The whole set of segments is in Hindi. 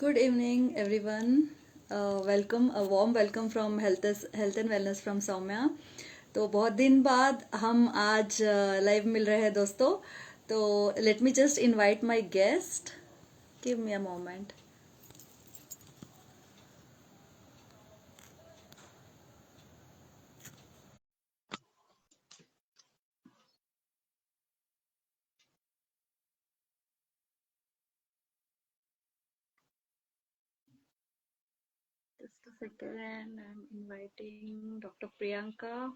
Good evening, everyone. A warm welcome from Health and Wellness from Saumya. तो बहुत दिन बाद हम आज लाइव मिल रहे हैं दोस्तों. तो let me just invite my guest. Give me a moment. Just a second. I'm inviting Dr. Priyanka.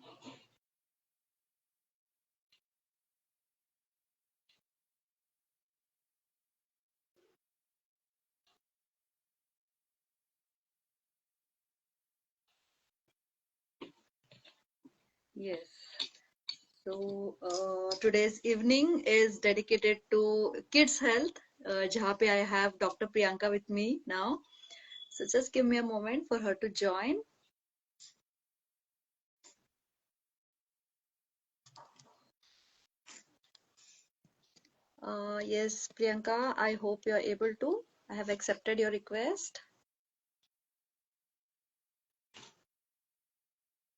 Yes. So today's evening is dedicated to kids health. जहाँ पे I have Dr. Priyanka with me now. So just give me a moment for her to join. Yes, Priyanka, I hope you are able to. I have accepted your request.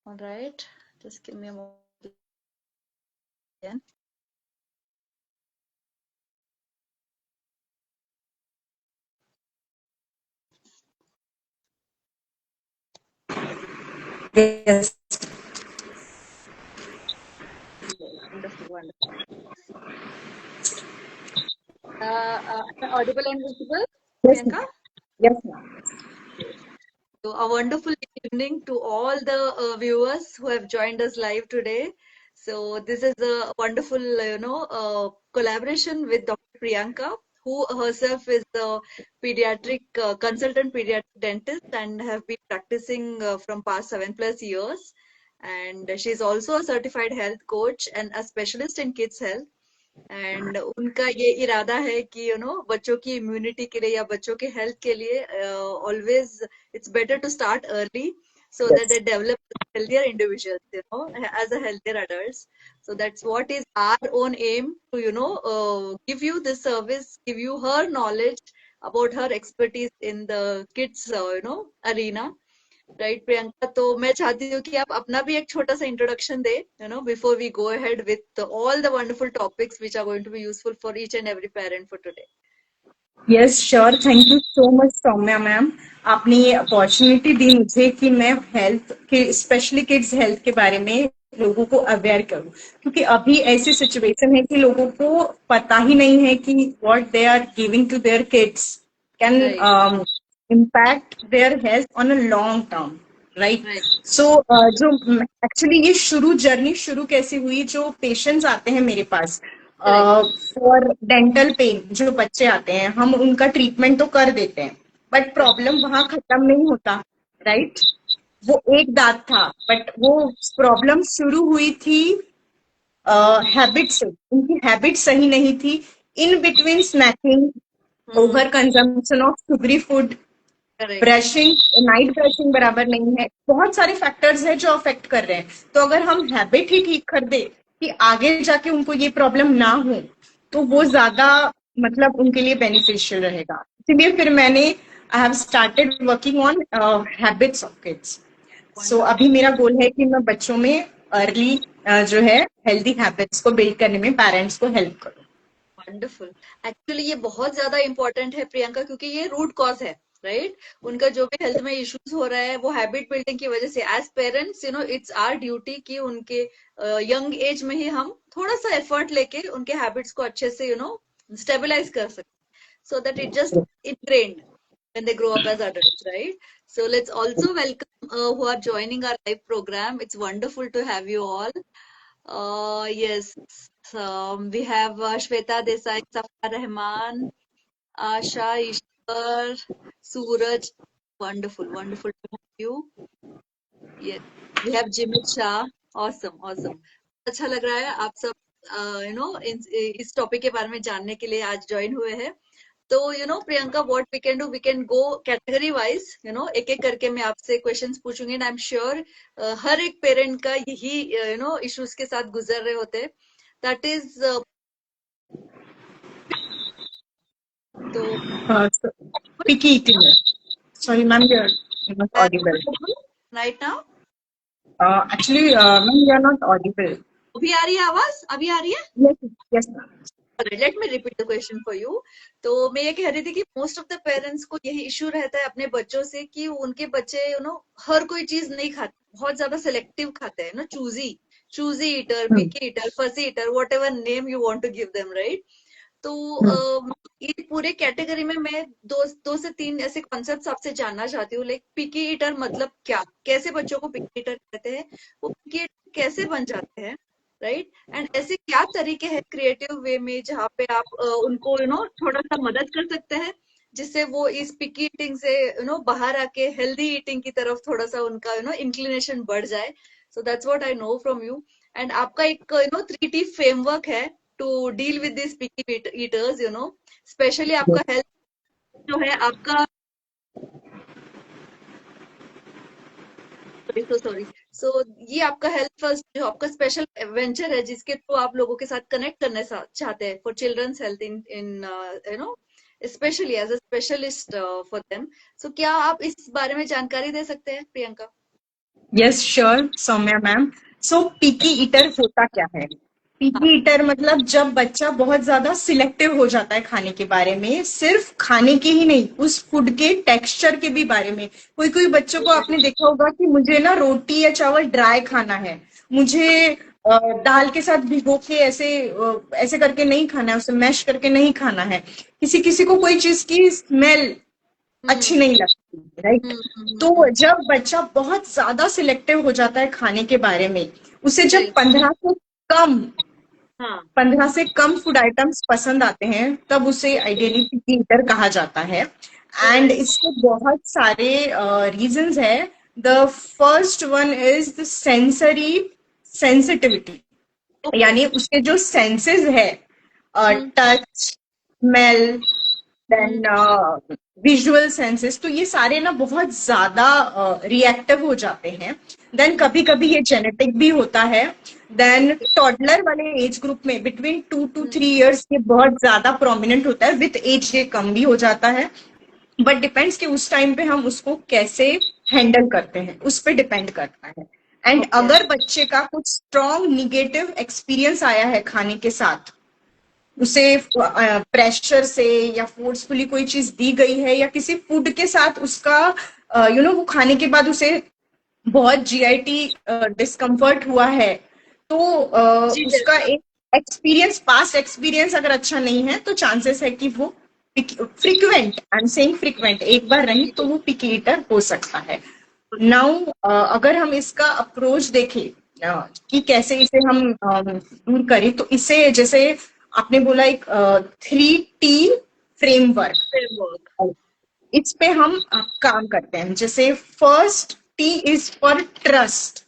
All right, just give me a moment again. Yes. Wonderful, wonderful. Am I audible and visible, Yes, Priyanka? ma'am. Yes, ma'am. Yes. So a wonderful evening to all the viewers who have joined us live today. So this is a wonderful, collaboration with Dr. Priyanka, who herself is a pediatric consultant pediatric dentist and have been practicing from past 7+ years. And she's also a certified health coach and a specialist in kids health. And उनका ये इरादा है कि बच्चों की इम्यूनिटी के लिए या बच्चों के हेल्थ के लिए always it's better to start early so that they Yes. develop healthier individuals, as a healthier adults. So that's what is our own aim to, give you this service, give you her knowledge about her expertise in the kids, arena. Right Priyanka, तो मैं चाहती हूँ कि आप अपना भी एक छोटा सा इंट्रोडक्शन दे, before we go ahead with all the wonderful topics which are going to be useful for each and every parent for today. Yes, sure. Thank you so much, Soumya ma'am. आपने ये अपॉर्चुनिटी दी मुझे कि मैं हेल्थ के स्पेशली किड्स हेल्थ के बारे में लोगों को अवेयर करूं, क्योंकि अभी ऐसी सिचुएशन है कि लोगों को पता ही नहीं है कि what they are giving to their kids can right. impact their health on a long term, right? Right. So जो एक्चुअली ये जर्नी शुरू कैसे हुई, जो पेशेंट्स आते हैं मेरे पास करेक्ट. फॉर डेंटल पेन, जो बच्चे आते हैं हम उनका ट्रीटमेंट तो कर देते हैं, बट राइट. प्रॉब्लम वहां खत्म नहीं होता, राइट? वो एक दांत था, बट वो प्रॉब्लम शुरू हुई थी हैबिट से. उनकी हैबिट सही नहीं थी. In between snacking, over consumption of sugary food, correct. Brushing, night brushing बराबर नहीं है. बहुत सारे फैक्टर्स हैं जो अफेक्ट कर रहे हैं. तो अगर हम हैबिट ही ठीक कर दे कि आगे जाके उनको ये प्रॉब्लम ना हो, तो वो ज्यादा मतलब उनके लिए बेनिफिशियल रहेगा. इसलिए फिर मैंने I have started working on habits of kids. So wonderful. अभी मेरा गोल है कि मैं बच्चों में अर्ली जो है हेल्दी हैबिट्स को बिल्ड करने में पेरेंट्स को हेल्प करूं. वंडरफुल. एक्चुअली ये बहुत ज्यादा इंपॉर्टेंट है प्रियंका, क्योंकि ये रूट कॉज है. राइट. उनका जो भी हेल्थ में इश्यूज हो रहा है वो हैबिट बिल्डिंग की वजह से. As parents, it's our duty कि उनके यंग एज में ही हम थोड़ा सा एफर्ट लेके उनके हैबिट्स को अच्छे से स्टेबलाइज कर सकें, so that it just ingrained when they grow up as adults, right? So let's also welcome who are joining our live program. It's wonderful to have you all. Yes, we have Shweta Desai, Safar Rahman, Asha, Ishwar, Suraj. Wonderful, wonderful to have you. Yes, we have Jimit Shah. Awesome, awesome. अच्छा लग रहा है आप सब इस टॉपिक के बारे में जानने के लिए आज ज्वाइन हुए हैं. तो Priyanka, what we can do, we can go category wise, एक एक करके मैं आपसे क्वेश्चंस पूछूंगी. एंड आई एम श्योर हर एक पेरेंट का यही इश्यूज के साथ गुजर रहे होते. दैट इज तो पिकी ईटिंग है। Sorry ma'am, you are not audible. Right now actually ma'am, you are not audible. अभी आ रही है आवाज? अभी आ रही है? Yes, yes ma'am. Let me repeat the question for you. तो मैं ये कह रही थी कि मोस्ट ऑफ द पेरेंट्स को यही इश्यू रहता है अपने बच्चों से कि उनके बच्चे हर कोई चीज नहीं खाते, बहुत ज्यादा सिलेक्टिव खाते हैं ना, choosy choosy eater, picky eater, fussy eater, whatever name you want to give them, right? तो ये पूरे कैटेगरी में मैं दो से तीन ऐसे कॉन्सेप्ट्स आपसे जानना चाहती हूँ। लाइक पिकी ईटर मतलब क्या, कैसे बच्चों को पिकी ईटर कहते हैं, वो पिकी ईटर कैसे बन जाते हैं, राइट? एंड ऐसे क्या तरीके हैं क्रिएटिव वे में जहाँ पे आप उनको थोड़ा सा मदद कर सकते हैं, जिससे वो इस पिकी ईटिंग से बाहर आके हेल्दी ईटिंग की तरफ थोड़ा सा उनका इंक्लिनेशन बढ़ जाए। So that's what I know from you. And आपका एक 3T फ्रेमवर्क है to deal with this picky eaters, specially आपका हेल्थ जो है आपका, सॉरी, सो ये आपका हेल्थ फर्स्ट जो आपका स्पेशल वेंचर है जिसके थ्रू आप लोगों के साथ कनेक्ट करना चाहते हैं for children's health in in know specially as a specialist for them. So क्या आप इस बारे में जानकारी दे सकते हैं Priyanka? Yes sure Saumya ma'am. So picky eater होता क्या है? हाँ। पिकी ईटर मतलब जब बच्चा बहुत ज्यादा सिलेक्टिव हो जाता है खाने के बारे में, सिर्फ खाने के ही नहीं, उस फूड के टेक्सचर के भी बारे में। कोई कोई बच्चों को आपने देखा होगा कि मुझे ना रोटी या चावल ड्राई खाना है, मुझे दाल के साथ भिगो के ऐसे करके नहीं खाना है, उसे मैश करके नहीं खाना है। किसी किसी को कोई चीज की स्मेल अच्छी हम्म नहीं लगती, राइट? हम्म हम्म हम्म, तो हम्म, जब बच्चा बहुत ज्यादा सिलेक्टिव हो जाता है खाने के बारे में, उसे जब right, कम हाँ। 15 से कम फूड आइटम्स पसंद आते हैं, तब उसे आइडियली पिकी ईटर कहा जाता है। And right. इसके बहुत सारे रीजंस है। The first one is the sensory sensitivity, okay. यानी उसके जो सेंसेस है, हम्म टच, स्मेल, हम्म देन विजुअल सेंसेस, तो ये सारे ना बहुत ज्यादा रिएक्टिव हो जाते हैं। देन हम्म, कभी कभी ये जेनेटिक भी होता है। देन टॉडलर वाले एज ग्रुप में बिटवीन 2 to 3 years ये बहुत ज्यादा प्रोमिनेंट होता है, विथ एज ये कम भी हो जाता है। बट डिपेंड्स कि उस टाइम पे हम उसको कैसे हैंडल करते हैं, उस पर डिपेंड करता है। And okay. अगर बच्चे का कुछ स्ट्रॉन्ग निगेटिव एक्सपीरियंस आया है खाने के साथ, उसे प्रेशर से या फोर्सफुली कोई चीज दी गई है, या किसी फूड के साथ उसका वो खाने के बाद उसे बहुत जीआईटी डिस्कम्फर्ट हुआ है, तो जी उसका एक एक्सपीरियंस, पास्ट एक्सपीरियंस अगर अच्छा नहीं है, तो चांसेस है कि वो frequent, I am saying frequent, एक बार नहीं तो वो पिकी ईटर हो सकता है। नाउ अगर हम इसका अप्रोच देखें कि कैसे इसे हम दूर करें, तो इसे जैसे आपने बोला एक 3T फ्रेमवर्क। फ्रेमवर्क, इस पे हम काम करते हैं। जैसे first T is for trust.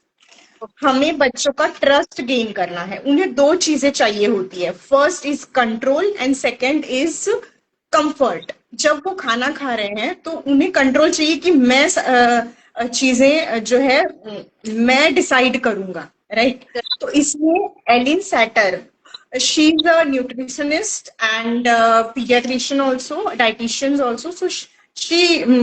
Okay. हमें बच्चों का ट्रस्ट गेन करना है, उन्हें दो चीजें चाहिए होती है, first is control and second is comfort. जब वो खाना खा रहे हैं तो उन्हें कंट्रोल चाहिए कि मैं चीजें जो है मैं डिसाइड करूंगा, राइट? तो इसमें Ellyn Satter, she is a nutritionist and pediatrician also, dietitians also, so she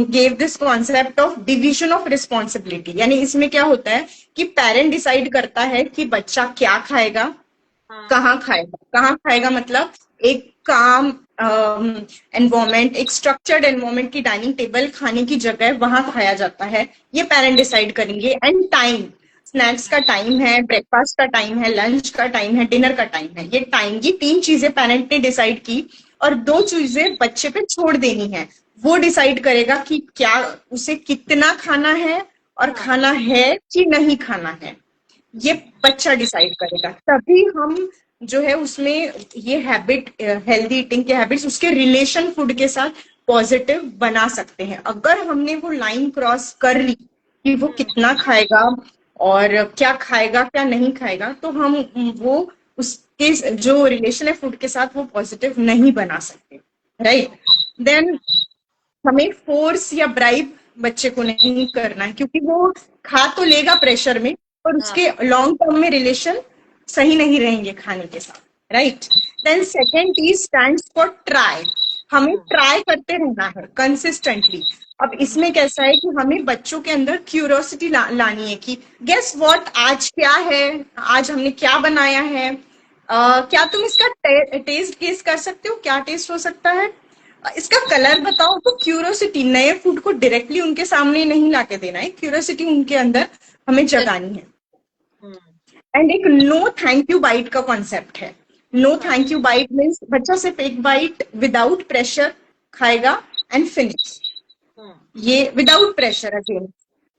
gave this concept of division of responsibility। यानी इसमें क्या होता है कि पेरेंट डिसाइड करता है कि बच्चा क्या खाएगा, हाँ। कहाँ खाएगा। कहाँ खाएगा मतलब एक काम एनवायरमेंट, एक स्ट्रक्चर्ड एनवायरमेंट की डाइनिंग टेबल खाने की जगह वहां खाया जाता है, ये पेरेंट डिसाइड करेंगे। एंड टाइम, स्नैक्स का टाइम है, ब्रेकफास्ट का टाइम है, लंच का टाइम है, डिनर का टाइम है, ये टाइम, ये तीन चीजें पेरेंट ने डिसाइड की। और दो चीजें बच्चे पे छोड़ देनी है, वो डिसाइड करेगा कि क्या उसे कितना खाना है, और हाँ। खाना है कि नहीं खाना है, ये बच्चा डिसाइड करेगा। तभी हम जो है उसमें ये हैबिट, हेल्दी ईटिंग के हैबिट्स, उसके रिलेशन फूड के साथ पॉजिटिव बना सकते हैं। अगर हमने वो लाइन क्रॉस कर ली कि वो हम्म, कितना खाएगा और क्या खाएगा क्या नहीं खाएगा, तो हम वो उसके जो रिलेशन है फूड के साथ वो पॉजिटिव नहीं बना सकते, राइट? देन हमें फोर्स या ब्राइब बच्चे को नहीं करना है, क्योंकि वो खा तो लेगा प्रेशर में, पर हाँ। उसके लॉन्ग टर्म में रिलेशन सही नहीं रहेंगे खाने के साथ, right? Then second T stands for try. हमें ट्राई करते रहना है कंसिस्टेंटली। अब इसमें कैसा है कि हमें बच्चों के अंदर क्यूरियोसिटी लानी है कि गेस व्हाट आज क्या है, आज हमने क्या बनाया है, क्या तुम इसका टेस्ट गेस कर सकते हो, क्या टेस्ट हो सकता है, इसका कलर बताओ। तो क्यूरियोसिटी, नए फूड को डायरेक्टली उनके सामने नहीं लाके देना है, क्यूरियोसिटी उनके अंदर हमें जगानी है। एंड एक नो थैंक यू बाइट का कॉन्सेप्ट है। No thank you bite means बच्चा सिर्फ एक बाइट विदाउट प्रेशर खाएगा एंड फिनिश, ये विदाउट प्रेशर अगेन।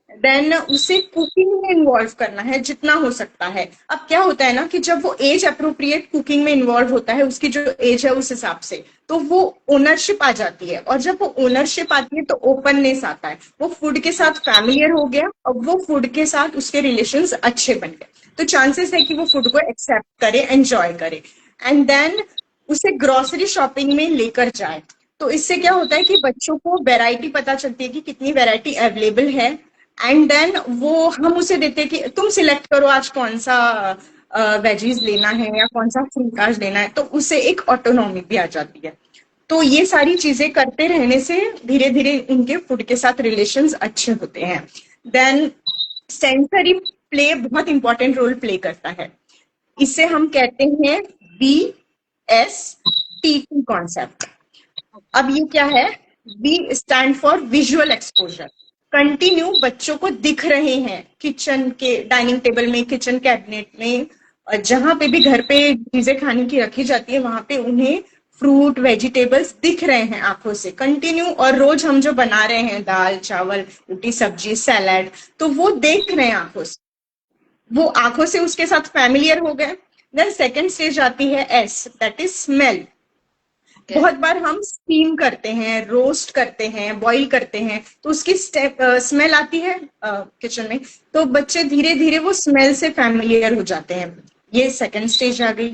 देन उसे कुकिंग में इन्वॉल्व करना है जितना हो सकता है। अब क्या होता है ना कि जब वो एज अप्रोप्रिएट कुकिंग में इन्वॉल्व होता है, उसकी जो एज है उस हिसाब से, तो वो ओनरशिप आ जाती है। और जब वो ओनरशिप आती है तो ओपननेस आता है, वो फूड के साथ फैमिलियर हो गया, अब वो फूड के साथ उसके रिलेशंस अच्छे बन गए, तो चांसेस है कि वो फूड को एक्सेप्ट करे, एंजॉय करे। एंड देन उसे ग्रोसरी शॉपिंग में लेकर जाए। तो इससे क्या होता है कि बच्चों को वैरायटी पता चलती है कि कितनी वैरायटी अवेलेबल है। एंड देन वो हम उसे देते हैं कि तुम सिलेक्ट करो आज कौन सा वेजीज लेना है या कौन सा फ्रूट आज लेना है, तो उसे एक ऑटोनॉमी भी आ जाती है। तो ये सारी चीजें करते रहने से धीरे धीरे उनके फूड के साथ रिलेशंस अच्छे होते हैं। देन सेंसरी प्ले बहुत इंपॉर्टेंट रोल प्ले करता है। इसे हम कहते हैं BSTT कॉन्सेप्ट। अब ये क्या है? B stand for visual exposure. Continue बच्चों को दिख रहे हैं किचन के डाइनिंग टेबल में, किचन कैबिनेट में, जहां पे भी घर पे चीजें खाने की रखी जाती है वहां पे उन्हें फ्रूट वेजिटेबल्स दिख रहे हैं आंखों से कंटिन्यू। और रोज हम जो बना रहे हैं दाल चावल रोटी सब्जी सैलड, तो वो देख रहे हैं आंखों से, वो आंखों से उसके साथ फैमिलियर हो गए। देन सेकेंड स्टेज आती है S, दैट इज स्मेल। बहुत बार हम स्टीम करते हैं, रोस्ट करते हैं, बॉईल करते हैं, तो उसकी स्मेल आती है किचन में, तो बच्चे धीरे धीरे वो स्मेल से फैमिलियर हो जाते हैं। ये सेकंड स्टेज आ गई।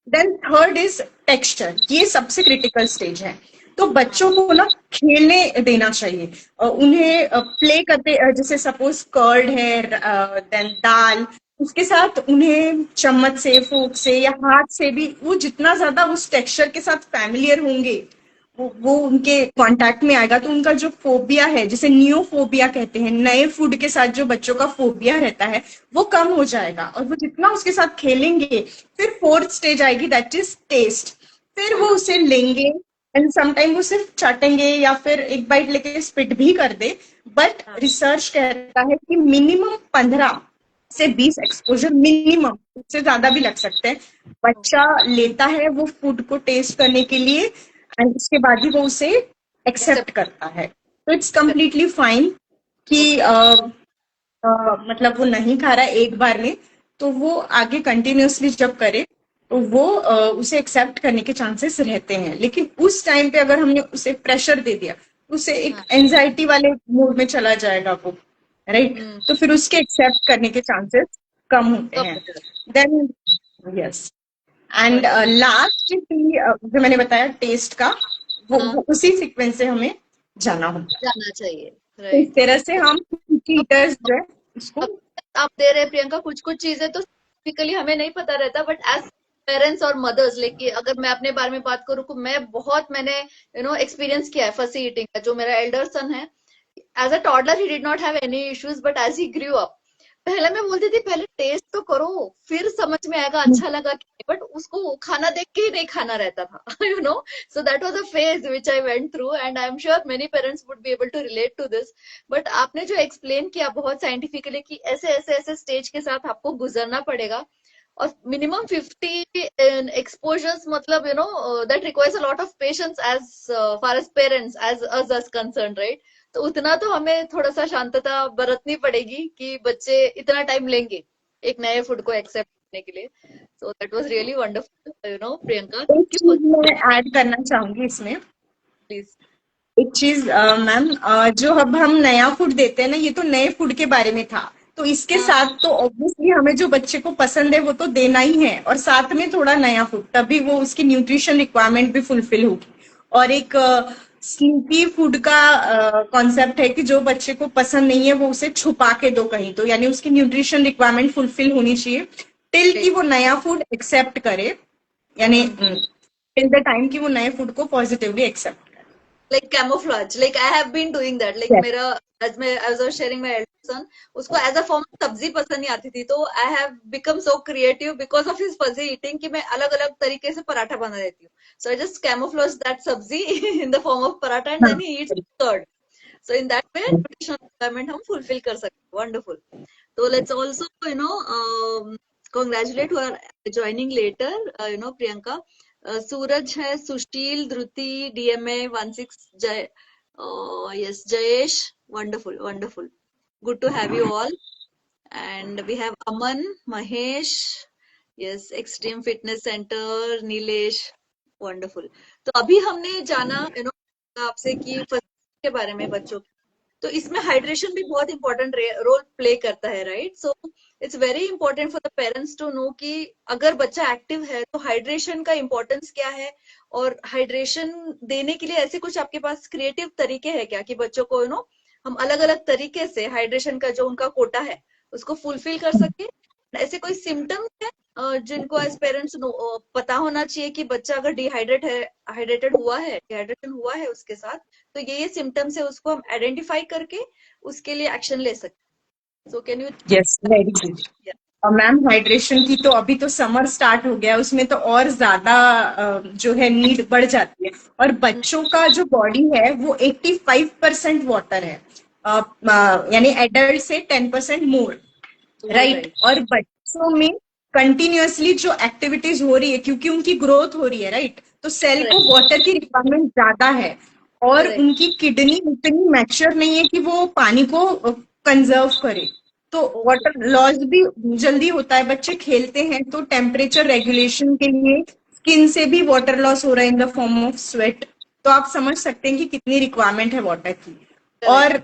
देन थर्ड इज टेक्सचर, ये सबसे क्रिटिकल स्टेज है। तो बच्चों को ना खेलने देना चाहिए, उन्हें प्ले करते, जैसे सपोज कर्ड है, देन दाल, उसके साथ उन्हें चम्मच से फोक से या हाथ से भी वो जितना ज्यादा उस टेक्सचर के साथ फैमिलियर होंगे, वो उनके कांटेक्ट में आएगा, तो उनका जो फोबिया है, जिसे नियोफोबिया कहते हैं, नए फूड के साथ जो बच्चों का फोबिया रहता है वो कम हो जाएगा। और वो जितना उसके साथ खेलेंगे, फिर फोर्थ स्टेज आएगी दैट इज टेस्ट। फिर वो उसे लेंगे एंड समटाइम वो सिर्फ चाटेंगे या फिर एक बाइट लेके स्पिट भी कर दे। बट रिसर्च कहता है कि मिनिमम 15 से 20 एक्सपोजर मिनिमम, उससे ज्यादा भी लग सकते हैं, बच्चा लेता है वो फूड को टेस्ट करने के लिए, एंड उसके बाद ही वो उसे एक्सेप्ट करता है। तो इट्स कम्प्लीटली फाइन कि मतलब वो नहीं खा रहा है एक बार में, तो वो आगे कंटिन्यूअसली जब करे तो वो उसे एक्सेप्ट करने के चांसेस रहते हैं। लेकिन उस टाइम पे अगर हमने उसे प्रेशर दे दिया, उसे एक एंजाइटी वाले मूड में चला जाएगा वो, राइट? तो फिर उसके एक्सेप्ट करने के चांसेस कम होते हैं। देन यस, एंड लास्ट जो मैंने बताया टेस्ट का, वो उसी सीक्वेंस से हमें जाना चाहिए। तो इस तरह से हम ईटर्स जो है उसको आप दे रहे हैं प्रियंका, कुछ कुछ चीजें तो टिपिकली हमें नहीं पता रहता, बट एज पेरेंट्स और मदर्स, लेकिन अगर मैं अपने बारे में बात करूँ, मैंने एक्सपीरियंस किया है फसी ईटिंग का। जो मेरा एल्डर सन है, as a toddler he did not have any issues, but as he grew up, पहले मैं बोलती थी पहले टेस्ट तो करो फिर समझ में आएगा अच्छा लगा कि, बट उसको खाना देख के ही नहीं खाना रहता था so that was a phase which I went through, and I am sure many parents would be able to relate to this. But आपने जो एक्सप्लेन किया बहुत साइंटिफिकली कि ऐसे ऐसे ऐसे स्टेज के साथ आपको गुजरना पड़ेगा, और मिनिमम 50 एक्सपोजर्स, मतलब that requires a lot of patience as far as parents as us as concern, right? तो उतना तो हमें थोड़ा सा शांतता बरतनी पड़ेगी कि बच्चे इतना टाइम लेंगे एक नए फूड को एक्सेप्ट करने के लिए। सो that was really wonderful Priyanka, एक थैंक यू। चीज मैं ऐड करना चाहूंगी इसमें। प्लीज। एक चीज मैम, जो अब हम नया फूड देते हैं ना, ये तो नए फूड के बारे में था, तो इसके साथ तो ऑब्वियसली हमें जो बच्चे को पसंद है वो तो देना ही है, और साथ में थोड़ा नया फूड, तभी वो उसकी न्यूट्रिशन रिक्वायरमेंट भी फुलफिल होगी। और एक स्लीपी फूड का कॉन्सेप्ट है कि जो बच्चे को पसंद नहीं है वो उसे छुपा के दो कहीं, तो यानी उसकी न्यूट्रिशन रिक्वायरमेंट फुलफिल होनी चाहिए टिल कि वो नया फूड एक्सेप्ट करे, यानी टिल द टाइम कि वो नए फूड को positively accept like camouflage, like I have been doing that, like Yes. मेरा as I was sharing my elder son, उसको as a form सब्जी पसंद नहीं आती थी, तो I have become so creative because of his fuzzy eating कि मैं अलग अलग तरीके से पराठा बना देती हूँ. So I just camouflage that sabzi in the form of paratha and then हाँ. he eats curd. So in that way nutritional requirement हम fulfill कर सकते हैं. Wonderful. So let's also congratulate who are joining later, Priyanka. सूरज है, सुशील, धृति, DMA 16, जय, yes, Jayesh, wonderful, wonderful. Good to have you all. And we have Aman, Mahesh, yes, Extreme Fitness Center, Nilesh, wonderful. तो अभी हमने जाना आपसे कि फर्स्ट के बारे में बच्चों की, तो इसमें हाइड्रेशन भी बहुत इंपॉर्टेंट रोल प्ले करता है, right? So it's very important for the parents to know कि अगर बच्चा एक्टिव है तो हाइड्रेशन का इंपॉर्टेंस क्या है, और हाइड्रेशन देने के लिए ऐसे कुछ आपके पास क्रिएटिव तरीके हैं क्या कि बच्चों को हम अलग अलग तरीके से हाइड्रेशन का जो उनका कोटा है उसको फुलफिल कर सके? ऐसे कोई सिम्टम्स है जिनको एज पेरेंट्स पता होना चाहिए कि बच्चा अगर हाइड्रेटेड हुआ है, डिहाइड्रेशन हुआ है उसके साथ, तो ये सिम्टम्स है, उसको हम आइडेंटिफाई करके उसके लिए एक्शन ले सकते हैं. So can you? Yes, very good. और मैम हाइड्रेशन की तो अभी तो समर स्टार्ट हो गया, उसमें तो और ज्यादा जो है नीड बढ़ जाती है. और बच्चों का जो बॉडी है वो 85% वाटर है, यानी एडल्ट से 10% मोर, राइट. और बच्चों में कंटिन्यूअसली जो एक्टिविटीज हो रही है क्योंकि उनकी ग्रोथ हो रही है, राइट, तो सेल को वाटर की रिक्वायरमेंट ज्यादा है. और उनकी किडनी इतनी मैच्योर नहीं है कि वो पानी को कंजर्व करे, तो वाटर लॉस भी जल्दी होता है. बच्चे खेलते हैं तो टेम्परेचर रेगुलेशन के लिए स्किन से भी वाटर लॉस हो रहा है in the form of sweat. तो आप समझ सकते हैं कि कितनी रिक्वायरमेंट है वाटर की. और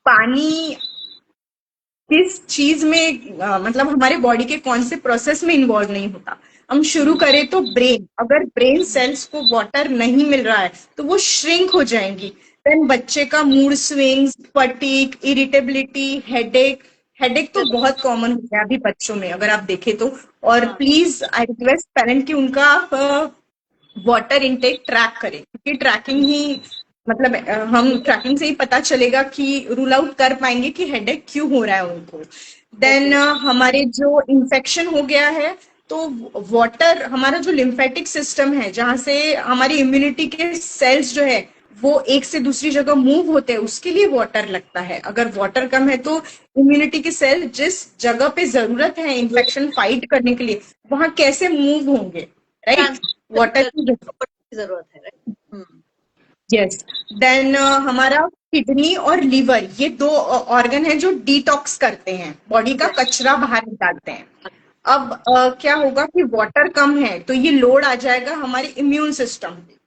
पानी किस चीज में मतलब हमारे बॉडी के कौन से प्रोसेस में इन्वॉल्व नहीं होता. हम शुरू करें तो ब्रेन, अगर ब्रेन सेल्स को वाटर नहीं मिल रहा है तो वो श्रिंक हो जाएंगी. देन बच्चे का mood swings, fatigue, irritability, headache. Headache तो बहुत कॉमन हो गया अभी बच्चों में अगर आप देखें तो. और प्लीज आई रिक्वेस्ट पेरेंट कि उनका वाटर इनटेक ट्रैक करें, क्योंकि ट्रैकिंग ही मतलब हम ट्रैकिंग से ही पता चलेगा कि रूल आउट कर पाएंगे कि हेडेक क्यों हो रहा है उनको. देन हमारे जो इन्फेक्शन हो गया है तो वाटर, हमारा जो लिम्फेटिक सिस्टम है जहां से हमारी इम्यूनिटी के सेल्स जो है वो एक से दूसरी जगह मूव होते हैं, उसके लिए वाटर लगता है. अगर वाटर कम है तो इम्यूनिटी के सेल जिस जगह पे जरूरत है इन्फेक्शन फाइट करने के लिए वहां कैसे मूव होंगे, राइट. वाटर की जरूरत है, राइट. यस. देन हमारा किडनी और लीवर, ये दो ऑर्गन है जो डिटॉक्स करते हैं, बॉडी का कचरा बाहर निकालते हैं. अब क्या होगा कि वाटर कम है तो ये लोड आ जाएगा हमारे इम्यून सिस्टम पे.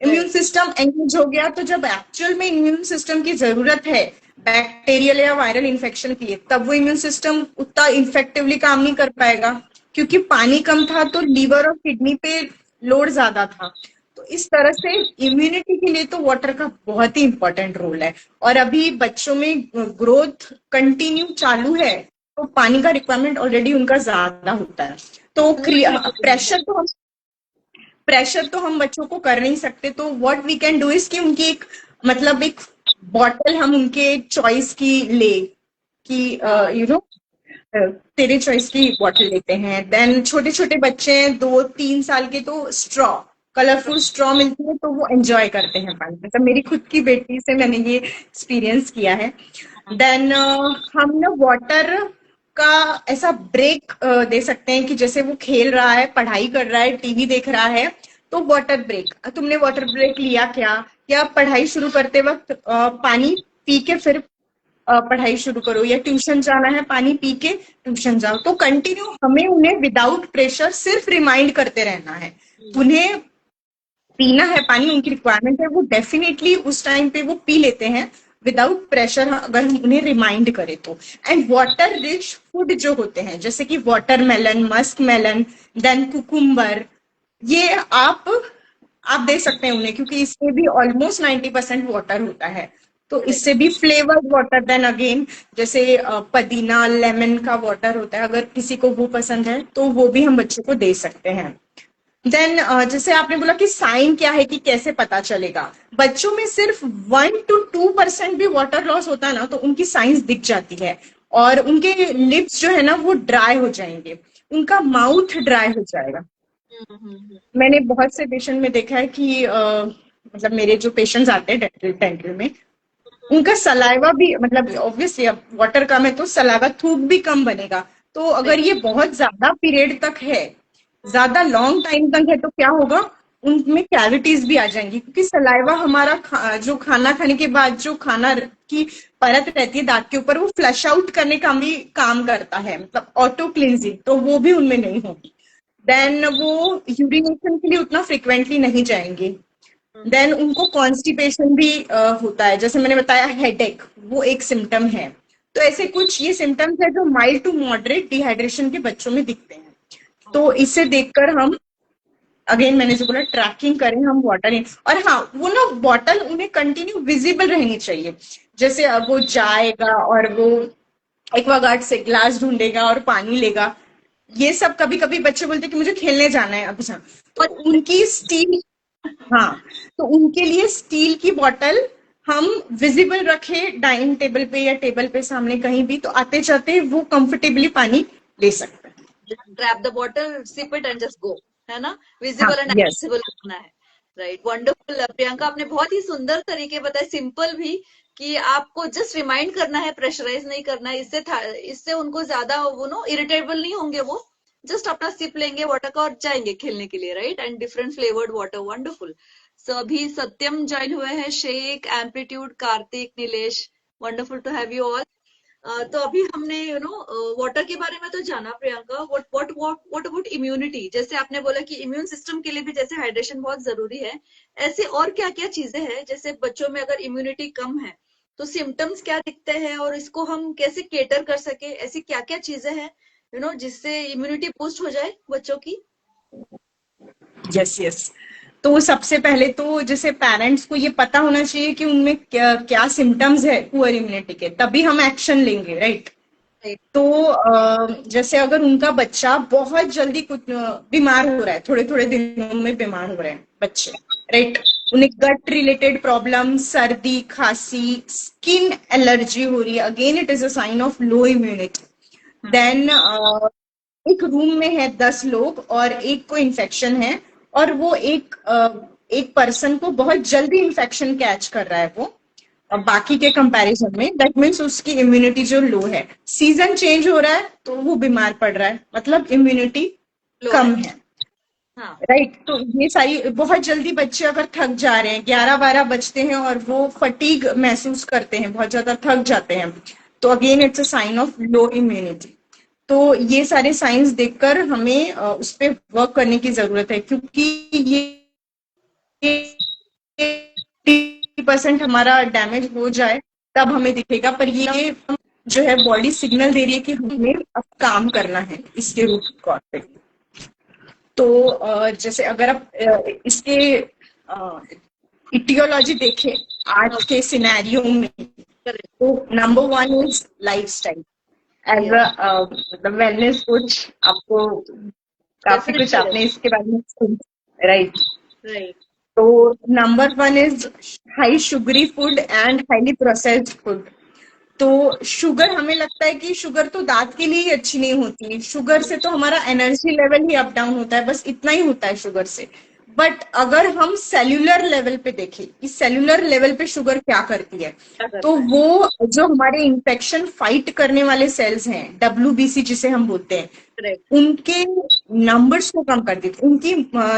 इम्यून सिस्टम एंगेज हो गया तो जब एक्चुअल में इम्यून सिस्टम की जरूरत है बैक्टीरियल या वायरल इन्फेक्शन के लिए, तब वो इम्यून सिस्टम उतना इफेक्टिवली काम नहीं कर पाएगा क्योंकि पानी कम था तो लीवर और किडनी पे लोड ज्यादा था. तो इस तरह से इम्यूनिटी के लिए तो वाटर का बहुत ही इंपॉर्टेंट रोल है. और अभी बच्चों में ग्रोथ कंटिन्यू चालू है तो पानी का रिक्वायरमेंट ऑलरेडी उनका ज्यादा होता है. तो प्रेशर तो हम बच्चों को कर नहीं सकते. तो what we can do is कि उनकी एक मतलब एक बॉटल हम उनके चॉइस की ले कि तेरे चॉइस की बॉटल लेते हैं. देन छोटे छोटे बच्चे हैं 2-3 साल के तो स्ट्रॉ, कलरफुल स्ट्रॉ मिलती है तो वो एंजॉय करते हैं पानी. मतलब मेरी खुद की बेटी से मैंने ये एक्सपीरियंस किया है. देन हम ना वाटर का ऐसा ब्रेक दे सकते हैं कि जैसे वो खेल रहा है, पढ़ाई कर रहा है, टीवी देख रहा है, तो वाटर ब्रेक. तुमने वाटर ब्रेक लिया क्या, या पढ़ाई शुरू करते वक्त पानी पी के फिर पढ़ाई शुरू करो, या ट्यूशन जाना है पानी पी के ट्यूशन जाओ. तो कंटिन्यू हमें उन्हें विदाउट प्रेशर सिर्फ रिमाइंड करते रहना है. उन्हें पीना है पानी, उनकी रिक्वायरमेंट है, वो डेफिनेटली उस टाइम पे वो पी लेते हैं विदाउट प्रेशर अगर हम उन्हें रिमाइंड करें तो. एंड वाटर रिच फूड जो होते हैं जैसे कि watermelon, musk melon, then cucumber, ये आप दे सकते हैं उन्हें क्योंकि इसमें भी ऑलमोस्ट 90% वाटर होता है. तो इससे भी फ्लेवर्ड वाटर, देन अगेन जैसे पुदीना लेमन का वाटर होता है, अगर किसी को वो पसंद है तो वो भी हम बच्चों को दे सकते हैं. देन जैसे आपने बोला कि साइन क्या है, कि कैसे पता चलेगा। बच्चों में सिर्फ 1 to 2% भी वाटर लॉस होता है ना, तो उनकी साइंस दिख जाती है। और उनके लिप्स जो है ना वो ड्राई हो जाएंगे, उनका माउथ ड्राई हो जाएगा। हम्म। मैंने बहुत से पेशेंट में देखा है कि मतलब मेरे जो पेशेंट्स आते हैं डेंटल डेंटल में, उनका सलाइवा भी, मतलब ऑब्वियसली अब वाटर कम है तो सलाइवा, थूक भी कम बनेगा। तो अगर ये बहुत ज्यादा पीरियड तक है, ज्यादा लॉन्ग टाइम तक है, तो क्या होगा, उनमें कैविटीज भी आ जाएंगी, क्योंकि सलाइवा हमारा जो खाना खाने के बाद जो खाना की परत रहती है दांत के ऊपर, वो फ्लश आउट करने का भी काम करता है, मतलब ऑटो क्लिनजिंग, तो वो भी उनमें नहीं होगी। देन वो यूरिनेशन के लिए उतना फ्रिक्वेंटली नहीं जाएंगे। देन उनको कॉन्स्टिपेशन भी होता है, जैसे मैंने बताया हेडेक, वो एक सिम्टम है। तो ऐसे कुछ ये सिम्टम्स है जो माइल्ड टू मॉडरेट डिहाइड्रेशन के बच्चों में दिखते हैं। तो इसे देखकर हम, अगेन मैंने जो बोला, ट्रैकिंग करें हम वाटर इन। और हाँ, वो ना बॉटल उन्हें कंटिन्यू विजिबल रहनी चाहिए। जैसे अब वो जाएगा और वो एक्वागार्ड से ग्लास ढूंढेगा और पानी लेगा, ये सब कभी कभी बच्चे बोलते हैं कि मुझे खेलने जाना है अब। तो उनकी स्टील, हाँ, तो उनके लिए स्टील की बॉटल हम विजिबल रखे डाइनिंग टेबल पे या टेबल पे सामने कहीं भी, तो आते जाते वो कंफर्टेबली पानी ले सकते हैं। Grab the bottle, sip it and just go, है ना, हाँ, विजिबल एंड यस। एक्सेसिबल रखना है। राइट, वंडरफुल प्रियंका, आपने बहुत ही सुंदर तरीके बताए, सिंपल भी, कि आपको जस्ट रिमाइंड करना है, प्रेशराइज नहीं करना है। इससे उनको ज्यादा वो नो इरिटेबल नहीं होंगे, वो जस्ट अपना सिप लेंगे वाटर का और जाएंगे खेलने के लिए, right, and different flavoured water, wonderful. So अभी सत्यम ज्वाइन हुए हैं, Sheikh, amplitude, Kartik, Nilesh, wonderful to have you all. तो अभी हमने वाटर के बारे में तो जाना Priyanka, what what what about immunity, जैसे आपने बोला कि इम्यून सिस्टम के लिए भी जैसे हाइड्रेशन बहुत जरूरी है, ऐसे और क्या क्या चीजें हैं, जैसे बच्चों में अगर इम्यूनिटी कम है तो सिम्टम्स क्या दिखते हैं और इसको हम कैसे केटर कर सके, ऐसी क्या क्या चीजें हैं जिससे इम्यूनिटी बूस्ट हो जाए बच्चों की। Yes, yes. तो सबसे पहले तो जैसे पेरेंट्स को ये पता होना चाहिए कि उनमें क्या क्या सिम्टम्स है पुअर इम्यूनिटी के, तभी हम एक्शन लेंगे, राइट। तो जैसे अगर उनका बच्चा बहुत जल्दी कुछ बीमार हो रहा है, थोड़े थोड़े दिनों में बीमार हो रहे हैं बच्चे, राइट, उन्हें गट रिलेटेड प्रॉब्लम, सर्दी खांसी, स्किन एलर्जी हो रही है, again it is a sign of low immunity. Then एक रूम में है 10 लोग और एक को इन्फेक्शन है, और वो एक पर्सन को बहुत जल्दी इन्फेक्शन कैच कर रहा है वो, और बाकी के कंपैरिजन में, दैट मीन्स उसकी इम्यूनिटी जो लो है, सीजन चेंज हो रहा है तो वो बीमार पड़ रहा है, मतलब इम्यूनिटी लो है। कम है, हाँ। राइट। तो ये सारी, बहुत जल्दी बच्चे अगर थक जा रहे हैं, 11-12 बजते हैं और वो फटीग महसूस करते हैं, बहुत ज्यादा थक जाते हैं, तो again it's a sign of low immunity. तो ये सारे साइंस देखकर हमें उस पर वर्क करने की जरूरत है, क्योंकि ये 80% हमारा डैमेज हो जाए तब हमें दिखेगा, पर ये जो है बॉडी सिग्नल दे रही है कि हमें अब काम करना है इसके रूट कॉज पे। तो जैसे अगर आप इसके इटियोलॉजी देखें आज के सिनेरियो में, करेक्ट। तो number one is lifestyle. As yes, मतलब वेलनेस कोच, आपको काफी कुछ डेफिनेटली। आपने इसके बारे में सुना, राइट। राइट। तो number one is high sugary food and highly processed food. तो शुगर, हमें लगता है कि शुगर तो दांत के लिए ही अच्छी नहीं होती, शुगर से तो हमारा एनर्जी लेवल ही अप डाउन होता है, बस इतना ही होता है शुगर से। बट अगर हम सेल्यूलर लेवल पे देखें कि सेल्यूलर लेवल पे शुगर क्या करती है, क्या तो करता है। वो जो हमारे इंफेक्शन फाइट करने वाले सेल्स हैं, डब्ल्यूबीसी जिसे हम बोलते हैं, करेक्ट। उनके नंबर्स को कम कर देती है, उनकी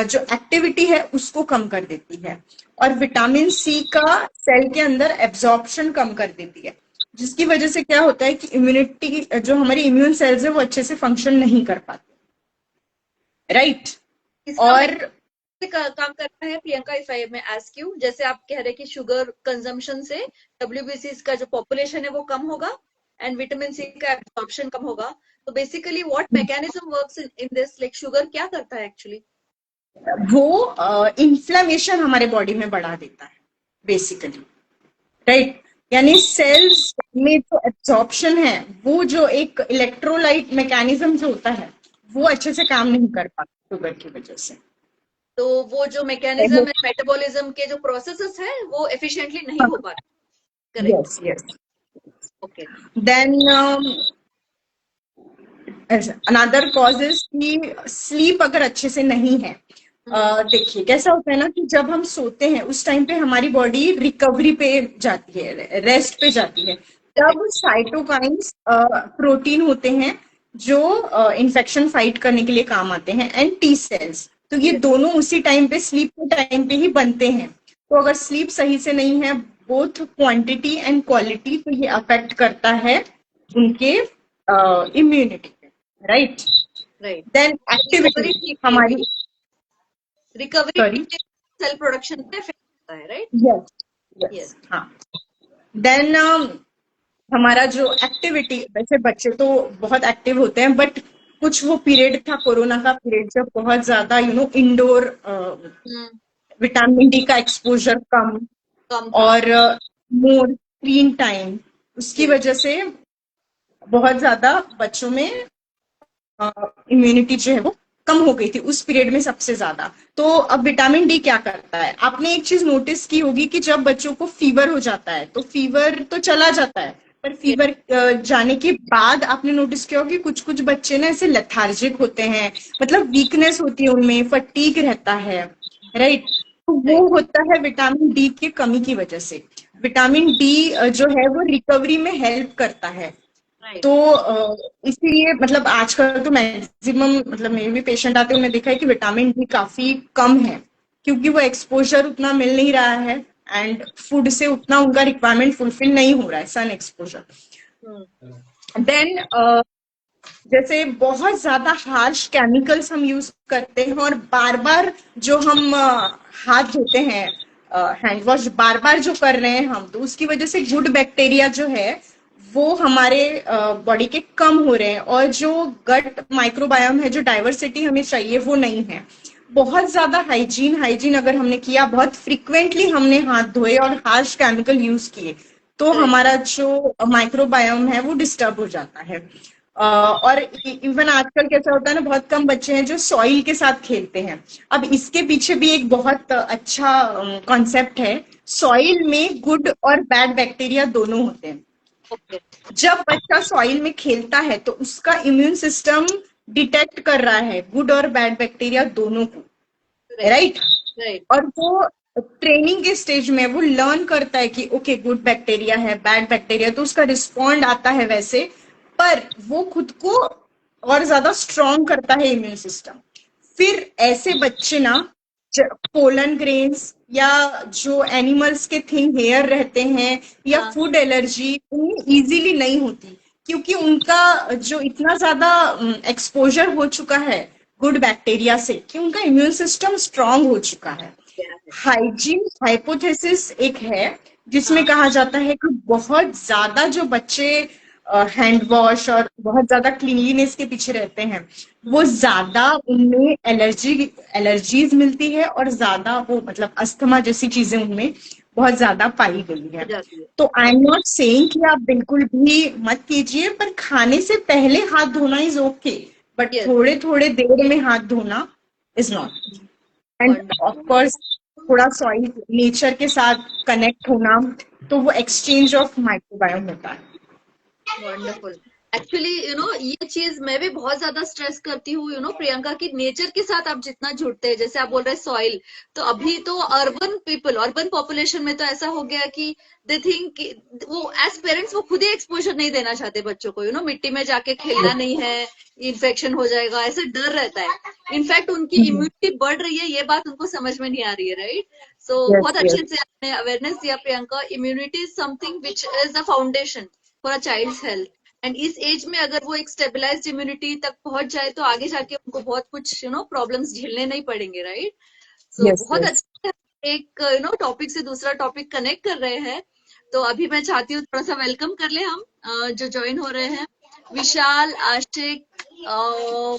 जो एक्टिविटी है उसको कम कर देती है। और विटामिन सी का सेल के अंदर एब्जॉर्प्शन कम कर देती है, जिसकी वजह से क्या होता है कि इम्यूनिटी, जो हमारी इम्यून सेल्स है, वो अच्छे से फंक्शन नहीं कर पाते, राइट। इसका और काम करता है प्रियंका, इफ आई मैं आस्क यू, जैसे आप कह रहे हैं कि शुगर कंजम्पशन से डब्ल्यूबीसी का जो पॉपुलेशन है वो कम होगा एंड विटामिन सी का एब्जॉर्प्शन कम होगा, तो basically what mechanism works in this, like sugar क्या करता है एक्चुअली। वो इन्फ्लेमेशन हमारे बॉडी में बढ़ा देता है बेसिकली, राइट। यानी सेल्स में जो एब्जॉर्प्शन है, वो जो एक इलेक्ट्रोलाइट मैकेनिज्म जो होता है, वो अच्छे से काम नहीं कर पाता शुगर की वजह से। तो वो जो मैकेनिज्म है, मेटाबॉलिज्म के जो प्रोसेसेस है वो एफिशिएंटली नहीं हो पाते। Correct. Yes yes. Okay. Then another cause is कि स्लीप अगर अच्छे से नहीं है। देखिए कैसा होता है ना कि जब हम सोते हैं उस टाइम पे हमारी बॉडी रिकवरी पे जाती है, रेस्ट पे जाती है। तब साइटोकाइंस प्रोटीन होते हैं जो इन्फेक्शन फाइट करने के लिए काम आते हैं, एंड टी सेल्स। तो ये दोनों उसी टाइम पे, स्लीप के टाइम पे ही बनते हैं। तो अगर स्लीप सही से नहीं है, बोथ क्वांटिटी एंड क्वालिटी, तो ये अफेक्ट करता है उनके immunity, right. Right. Then recovery activity ठीक नहीं हुई, हमारी, रिकवरी सॉरी, सेल प्रोडक्शन पे इफेक्ट होता है, राइट। Yes yes, yes. हाँ। देन हमारा जो एक्टिविटी, वैसे बच्चे तो बहुत एक्टिव होते हैं, बट कुछ वो पीरियड था, कोरोना का पीरियड, जब बहुत ज्यादा इंडोर विटामिन डी का एक्सपोजर कम, कम था। और मोर स्क्रीन टाइम, उसकी यस। वजह से बहुत ज्यादा बच्चों में इम्यूनिटी जो है वो कम हो गई थी उस पीरियड में सबसे ज्यादा। तो अब विटामिन डी क्या करता है, आपने एक चीज नोटिस की होगी कि जब बच्चों को फीवर हो जाता है तो फीवर तो चला जाता है, पर फीवर जाने के बाद आपने नोटिस किया होगा कि कुछ कुछ बच्चे ना ऐसे लेथार्जिक होते हैं, मतलब वीकनेस होती है उनमें, फटीग रहता है, राइट। तो वो राइट। होता है विटामिन डी की कमी की वजह से। विटामिन डी जो है वो रिकवरी में हेल्प करता है। राइट। तो इसीलिए मतलब आजकल तो मैक्सिमम, मतलब मेरे भी पेशेंट आते हैं, उन्हें देखा है कि विटामिन डी काफी कम है, क्योंकि वो एक्सपोजर उतना मिल नहीं रहा है, एंड फूड से उतना उनका रिक्वायरमेंट फुलफिल नहीं हो रहा है, सन एक्सपोजर। देन जैसे बहुत ज्यादा हार्श केमिकल्स हम यूज करते हैं, और बार बार जो हम हाथ धोते हैं, हैंड वॉश बार बार जो कर रहे हैं हम, तो उसकी वजह से गुड बैक्टीरिया जो है वो हमारे बॉडी के कम हो रहे हैं, और जो गट माइक्रोबायोम है, जो डाइवर्सिटी हमें चाहिए, वो नहीं है। बहुत ज्यादा हाइजीन हाइजीन अगर हमने किया, बहुत फ्रिक्वेंटली हमने हाथ धोए और हार्श केमिकल यूज किए, तो करेक्ट। हमारा जो माइक्रोबायोम है वो डिस्टर्ब हो जाता है। और इवन आजकल कैसा होता है ना, बहुत कम बच्चे हैं जो सॉइल के साथ खेलते हैं। अब इसके पीछे भी एक बहुत अच्छा कॉन्सेप्ट है। सॉइल में गुड और बैड बैक्टीरिया दोनों होते हैं। ओके। जब बच्चा सॉइल में खेलता है तो उसका इम्यून सिस्टम डिटेक्ट कर रहा है गुड और बैड बैक्टीरिया दोनों को, राइट। राइट। राइट। और वो ट्रेनिंग के स्टेज में वो लर्न करता है कि ओके, गुड बैक्टीरिया है, बैड बैक्टीरिया, तो उसका रिस्पॉन्ड आता है वैसे। पर वो खुद को और ज्यादा स्ट्रॉन्ग करता है इम्यून सिस्टम। फिर ऐसे बच्चे ना, पोलन ग्रेन्स या जो एनिमल्स के थिन हेयर रहते हैं, या हाँ। फूड एलर्जी उनमें इजीली नहीं होती, क्योंकि उनका जो इतना ज्यादा एक्सपोजर हो चुका है गुड बैक्टीरिया से, कि उनका इम्यून सिस्टम स्ट्रांग हो चुका है। क्या है। हाइजीन हाइपोथेसिस एक है, जिसमें हाँ। कहा जाता है कि बहुत ज्यादा जो बच्चे हैंड वॉश और बहुत ज्यादा क्लीनलीनेस के पीछे रहते हैं, वो ज्यादा उनमें एलर्जीज मिलती है, और ज्यादा वो मतलब अस्थमा जैसी चीजें उनमें बहुत ज्यादा पाई गई हो है। जाती है। तो आई एम नॉट सेइंग कि आप बिल्कुल भी मत कीजिए, पर खाने से पहले हाथ धोना इज ओके, बट यस। थोड़े थोड़े देर में हाथ धोना is not. End of wonderful. Course थोड़ा सॉइल नेचर के साथ कनेक्ट होना, तो वो एक्सचेंज ऑफ माइक्रोबायोम होता है। वंडरफुल। एक्चुअली ये चीज मैं भी बहुत ज्यादा स्ट्रेस करती हूँ प्रियंका, की नेचर के साथ आप जितना जुड़ते हैं, जैसे आप बोल रहे हैं सॉइल, तो अभी तो अर्बन पीपल, अर्बन पॉपुलेशन में तो ऐसा हो गया कि दे थिंक, वो एज पेरेंट्स वो खुद ही एक्सपोजर नहीं देना चाहते बच्चों को, मिट्टी में जाके खेलना नहीं है, इन्फेक्शन हो जाएगा, ऐसे डर रहता है। इनफैक्ट उनकी इम्यूनिटी बढ़ रही है, ये बात उनको समझ में नहीं आ रही है, राइट। सो यस बहुत यस। अच्छे से आपने अवेयरनेस दिया Priyanka. Immunity is something which is the foundation for a child's health, and इस एज में अगर वो एक स्टेबलाइज्ड इम्यूनिटी तक पहुंच जाए तो आगे जाके उनको बहुत कुछ प्रॉब्लम्स झेलने नहीं पड़ेंगे, राइट। सो यस बहुत यस। अच्छा एक टॉपिक से दूसरा टॉपिक कनेक्ट कर रहे हैं। तो अभी मैं चाहती हूँ थोड़ा सा वेलकम कर ले हम जो ज्वाइन हो रहे हैं। Vishal, Ashiq,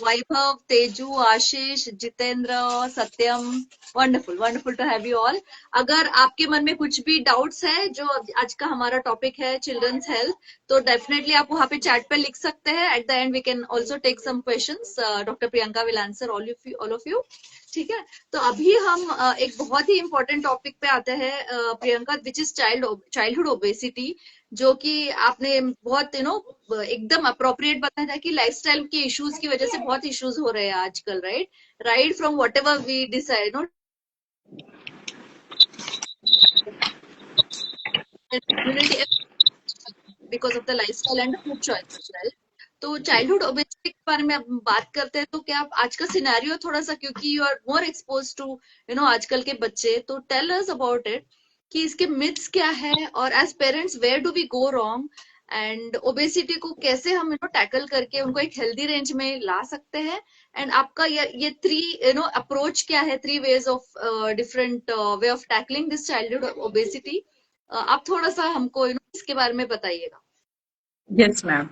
Vaibhav, Teju, Ashish, Jitendra, Satyam. Wonderful, wonderful to have you all. अगर आपके मन में कुछ भी डाउट्स है, जो आज का हमारा टॉपिक है चिल्ड्रंस हेल्थ, तो डेफिनेटली आप वहां पे चैट पे लिख सकते हैं। At the end we can also take some questions. Doctor Priyanka will answer all of you. ठीक है। तो अभी हम एक बहुत ही इम्पोर्टेंट टॉपिक पे आते हैं Priyanka, which is childhood obesity, जो कि आपने बहुत एकदम अप्रोप्रिएट बताया था कि लाइफस्टाइल के इश्यूज की वजह से बहुत इश्यूज हो रहे हैं आजकल, right from whatever we decide no immunity because of the lifestyle and the food choices, right? तो चाइल्डहुड ओबेसिटी के बारे में अब बात करते हैं, तो क्या आप आज का सिनेरियो थोड़ा सा, क्योंकि you are more expose to आजकल के बच्चे, तो टेल अस अबाउट इट कि इसके मिथ्स क्या है, और as parents where do we go wrong, and obesity को कैसे हम टैकल करके उनको एक हेल्दी रेंज में ला सकते हैं, एंड आपका ये थ्री अप्रोच क्या है, three ways of different way of tackling this childhood obesity. आप थोड़ा सा हमको इसके बारे में बताइएगा। Yes ma'am.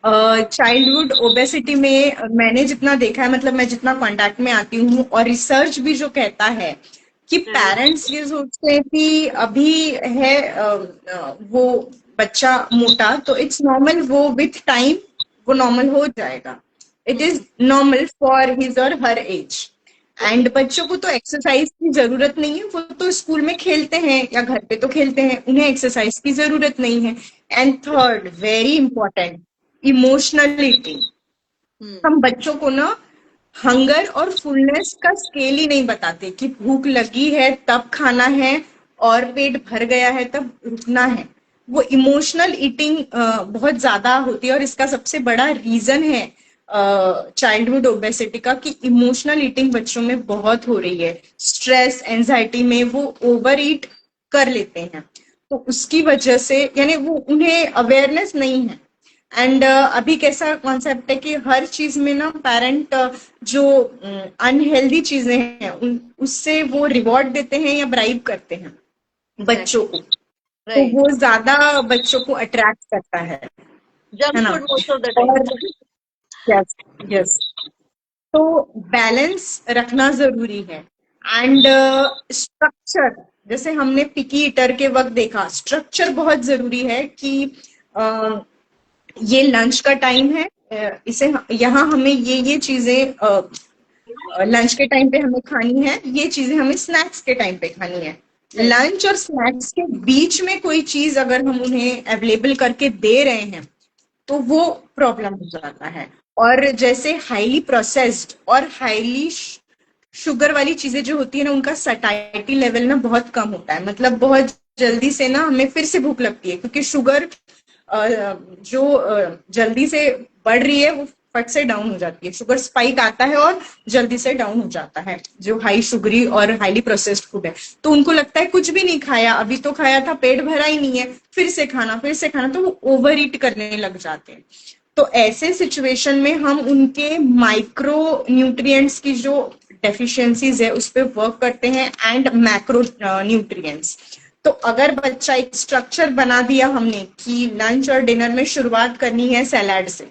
चाइल्डहुड ओबेसिटी में मैंने जितना देखा है, मतलब मैं जितना कांटेक्ट में आती हूँ, और रिसर्च भी जो कहता है कि पेरेंट्स ये सोचते हैं कि अभी है वो बच्चा मोटा, तो इट्स नॉर्मल, वो विथ टाइम वो नॉर्मल हो जाएगा, it is normal for his और हर एज। एंड बच्चों को तो एक्सरसाइज की जरूरत नहीं है, वो तो स्कूल में खेलते हैं या घर पे तो खेलते हैं, उन्हें एक्सरसाइज की जरूरत नहीं है। And third, very important, emotional eating. हम बच्चों को ना हंगर और फुलनेस का स्केल ही नहीं बताते कि भूख लगी है तब खाना है और पेट भर गया है तब रुकना है। वो इमोशनल ईटिंग बहुत ज्यादा होती है, और इसका सबसे बड़ा रीजन है चाइल्डहुड ओबेसिटी का, कि इमोशनल ईटिंग बच्चों में बहुत हो रही है। स्ट्रेस एंजाइटी में वो ओवर ईट कर लेते हैं, तो उसकी वजह से यानी वो उन्हें अवेयरनेस नहीं है। एंड अभी कैसा कॉन्सेप्ट है कि हर चीज में ना पेरेंट जो अनहेल्दी चीजें हैं उससे वो रिवॉर्ड देते हैं या ब्राइब करते हैं बच्चों को, तो राइट। वो ज्यादा बच्चों को अट्रैक्ट करता है जंक ना। Food most of the time. और यस, यस, तो बैलेंस रखना जरूरी है। एंड स्ट्रक्चर, जैसे हमने पिकी ईटर के वक्त देखा, स्ट्रक्चर बहुत जरूरी है कि ये लंच का टाइम है, इसे यहाँ हमें ये चीजें लंच के टाइम पे हमें खानी है, ये चीजें हमें स्नैक्स के टाइम पे खानी है। लंच और स्नैक्स के बीच में कोई चीज अगर हम उन्हें अवेलेबल करके दे रहे हैं तो वो प्रॉब्लम हो जाता है। और जैसे हाईली प्रोसेस्ड और हाईली शुगर वाली चीजें जो होती है ना, उनका सटाइटी लेवल ना बहुत कम होता है, मतलब बहुत जल्दी से ना हमें फिर से भूख लगती है, क्योंकि शुगर जो जल्दी से बढ़ रही है वो फट से डाउन हो जाती है। शुगर स्पाइक आता है और जल्दी से डाउन हो जाता है जो हाई शुगरी और हाईली प्रोसेस्ड फूड है। तो उनको लगता है कुछ भी नहीं खाया, अभी तो खाया था, पेट भरा ही नहीं है, फिर से खाना फिर से खाना, तो वो ओवर ईट करने लग जाते हैं। तो ऐसे सिचुएशन में हम उनके माइक्रो न्यूट्रिएंट्स की जो डेफिशिएंसीज है उस पर वर्क करते हैं, एंड मैक्रो न्यूट्रिएंट्स। तो अगर बच्चा एक स्ट्रक्चर बना दिया हमने कि लंच और डिनर में शुरुआत करनी है सैलाड से,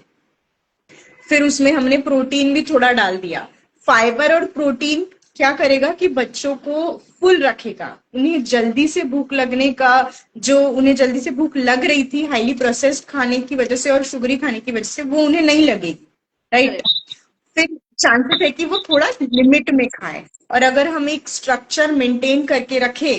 फिर उसमें हमने प्रोटीन भी थोड़ा डाल दिया, फाइबर और प्रोटीन क्या करेगा कि बच्चों को फुल रखेगा, उन्हें जल्दी से भूख लगने का, जो उन्हें जल्दी से भूख लग रही थी हाईली प्रोसेस्ड खाने की वजह से और शुगरी खाने की वजह से, वो उन्हें नहीं लगेगी, राइट। फिर चांसेस है कि वो थोड़ा लिमिट में खाए। और अगर हम एक स्ट्रक्चर मेंटेन करके रखे